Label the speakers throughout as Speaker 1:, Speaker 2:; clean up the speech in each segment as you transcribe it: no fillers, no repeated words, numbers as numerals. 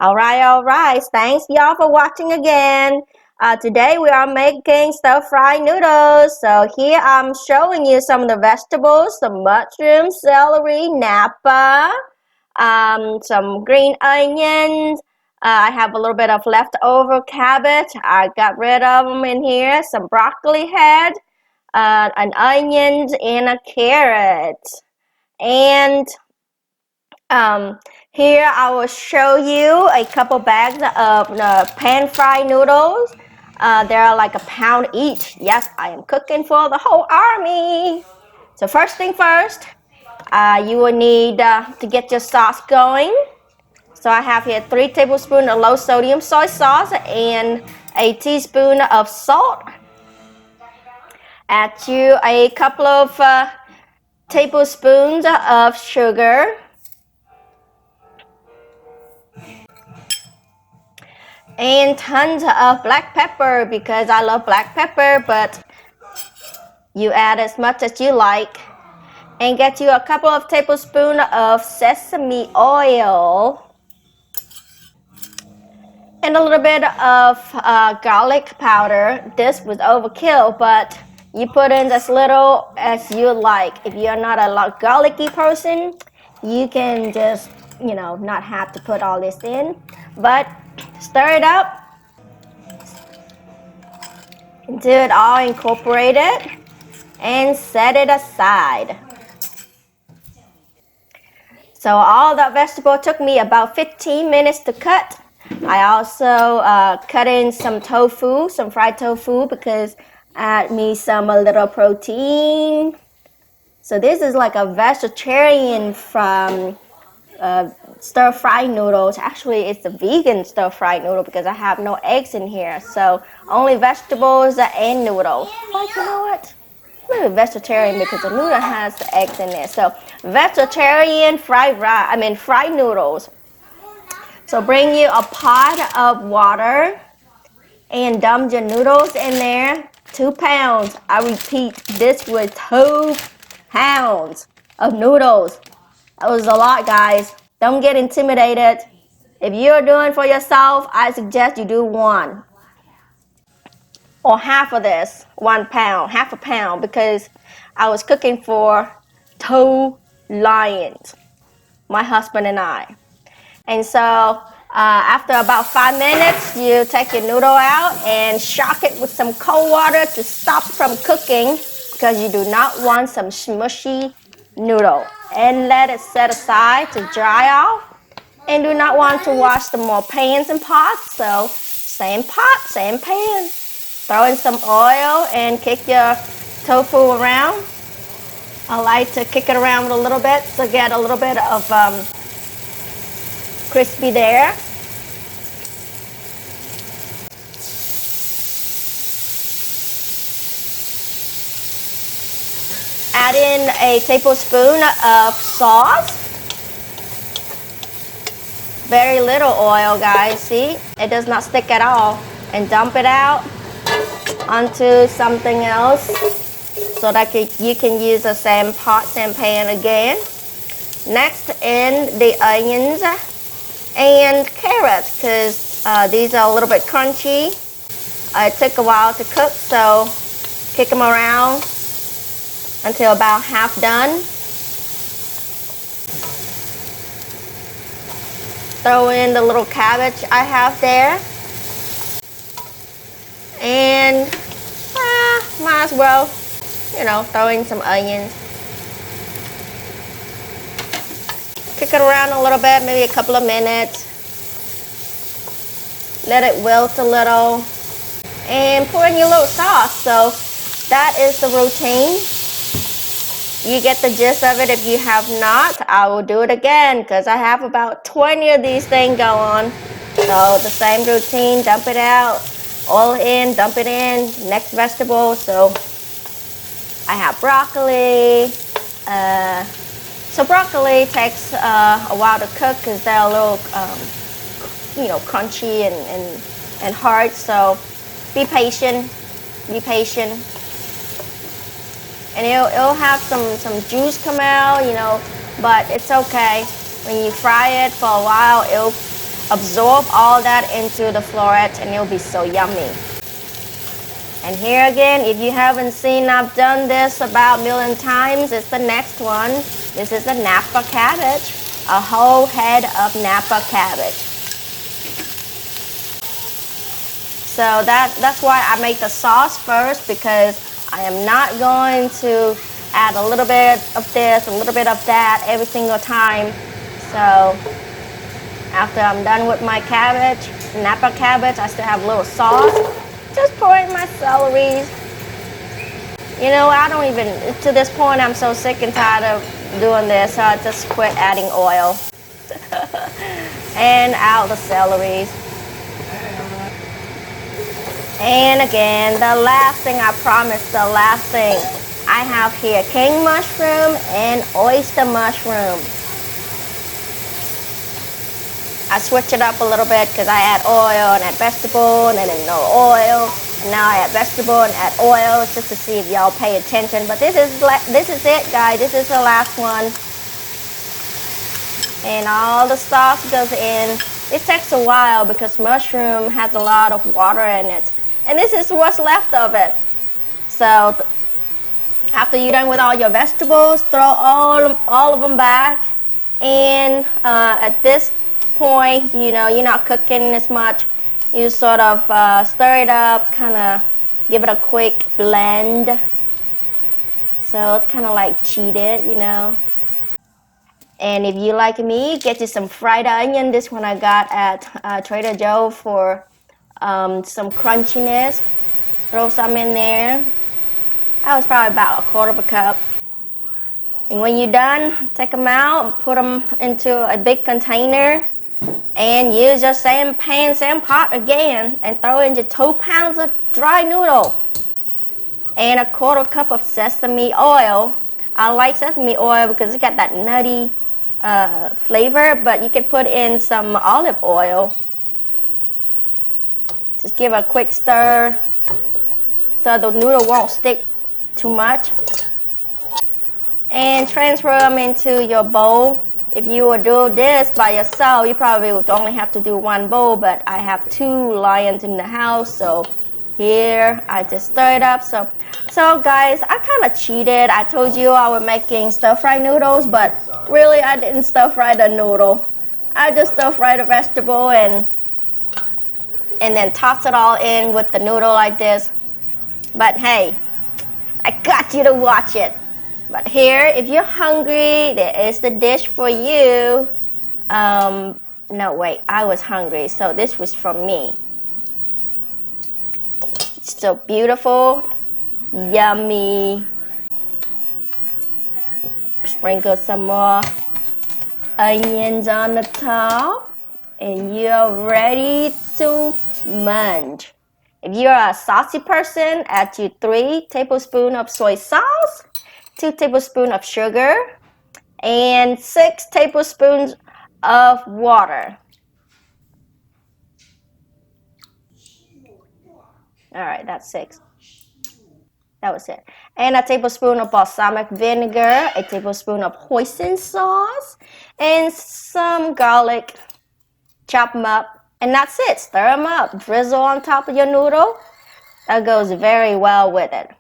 Speaker 1: All right. Thanks y'all for watching again. Today we are making stir-fried noodles. So here I'm showing you some of the vegetables, some mushrooms, celery, napa, some green onions. I have a little bit of leftover cabbage. I got rid of them in here. Some broccoli head, an onion, and a carrot. And here I will show you a couple bags of pan-fried noodles. They're like a pound each. Yes, I am cooking for the whole army. So first thing first, you will need to get your sauce going. So I have here 3 tablespoons of low sodium soy sauce and a teaspoon of salt. Add to a couple of tablespoons of sugar. And tons of black pepper because I love black pepper, but you add as much as you like. And get you a couple of tablespoons of sesame oil. And a little bit of garlic powder. This was overkill, but you put in as little as you like. If you're not a garlicky person, you can just, not have to put all this in. But stir it up. Do it all incorporated and set it aside. So all that vegetable took me about 15 minutes to cut. I also cut in some tofu, some fried tofu, because add me some a little protein. So this is like a vegetarian from stir-fried noodles. Actually, it's a vegan stir-fried noodle because I have no eggs in here. So only vegetables and noodles. But you know what? Maybe vegetarian because the noodle has the eggs in there. So vegetarian fried noodles. So bring you a pot of water and dump your noodles in there. 2 pounds. I repeat, this was 2 pounds of noodles. That was a lot, guys. Don't get intimidated. If you're doing for yourself, I suggest you do 1 or half of this, 1 pound, half a pound, because I was cooking for 2 lions, my husband and I. And so after about 5 minutes, you take your noodle out and shock it with some cold water to stop from cooking, because you do not want some smushy noodle. And let it set aside to dry off. And do not want to wash the more pans and pots. So same pot, same pan. Throw in some oil and kick your tofu around. I like to kick it around with a little bit to get a little bit of crispy there. Add in a tablespoon of sauce. Very little oil, guys. See? It does not stick at all. And dump it out onto something else so that you can use the same pot, same pan again. Next, in the onions and carrots, because these are a little bit crunchy. It took a while to cook, so kick them around until about half done. Throw in the little cabbage I have there. And might as well, throw in some onions. Kick it around a little bit, maybe a couple of minutes. Let it wilt a little. And pour in your little sauce. So that is the routine. You get the gist of it. If you have not, I will do it again because I have about 20 of these things go on. So the same routine, dump it out, oil in, dump it in, next vegetable. So I have broccoli. So broccoli takes a while to cook because they're a little, crunchy and hard. So be patient, And it'll have some juice come out, but it's okay. When you fry it for a while, absorb all that into the floret, and it'll be so yummy. And here again, if you haven't seen, I've done this about a million times. It's the next one. This is the Napa cabbage, a whole head of Napa cabbage. So that's why I make the sauce first, because I am not going to add a little bit of this, a little bit of that every single time. So after I'm done with my cabbage, Napa cabbage, I still have a little sauce. Just pour in my celery. You know, I don't even, to this point, I'm so sick and tired of doing this, so I just quit adding oil. And out the celery. And again, the last thing, I promise, the last thing. I have here king mushroom and oyster mushroom. I switch it up a little bit because I add oil and add vegetable and then no oil. And now I add vegetable and add oil just to see if y'all pay attention. But this is it, guys. This is the last one. And all the sauce goes in. It takes a while because mushroom has a lot of water in it. And this is what's left of it. So after you're done with all your vegetables, throw all of them back. And at this point, you know, you're not cooking as much. You sort of stir it up, kind of give it a quick blend. So it's kind of like cheated, you know. And if you like me, get you some fried onion. This one I got at Trader Joe for some crunchiness. Throw some in there. That was probably about a quarter of a cup. And when you're done, take them out and put them into a big container. And use your same pan, same pot again, and throw in your 2 pounds of dry noodle and a quarter cup of sesame oil. I like sesame oil because it's got that nutty flavor, but you can put in some olive oil. Just give a quick stir so the noodle won't stick too much. And transfer them into your bowl. If you would do this by yourself, you probably would only have to do 1 bowl, but I have 2 lions in the house, so here I just stir it up. So guys, I kind of cheated. I told you I was making stir-fried noodles, but really I didn't stir-fry the noodle. I just stir-fry the vegetable and then toss it all in with the noodle like this. But hey, I got you to watch it. But here, if you're hungry, there is the dish for you. No, wait, I was hungry, so this was from me. It's so beautiful, yummy. Sprinkle some more onions on the top, and you're ready to munch. If you're a saucy person, add to 3 tablespoons of soy sauce, 2 tablespoons of sugar, and 6 tablespoons of water. All right, that's 6. That was it. And a tablespoon of balsamic vinegar, a tablespoon of hoisin sauce, and some garlic. Chop them up, and that's it. Stir them up. Drizzle on top of your noodle. That goes very well with it.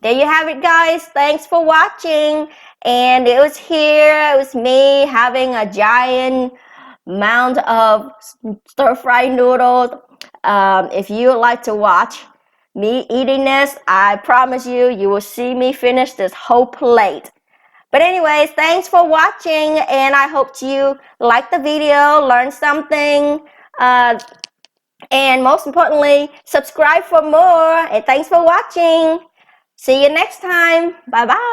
Speaker 1: There you have it, guys. Thanks for watching. And it was me having a giant mound of stir-fried noodles. If you would like to watch me eating this, I promise you, you will see me finish this whole plate. But anyways, thanks for watching, and I hope you liked the video, learned something, and most importantly, subscribe for more. And thanks for watching. See you next time. Bye-bye.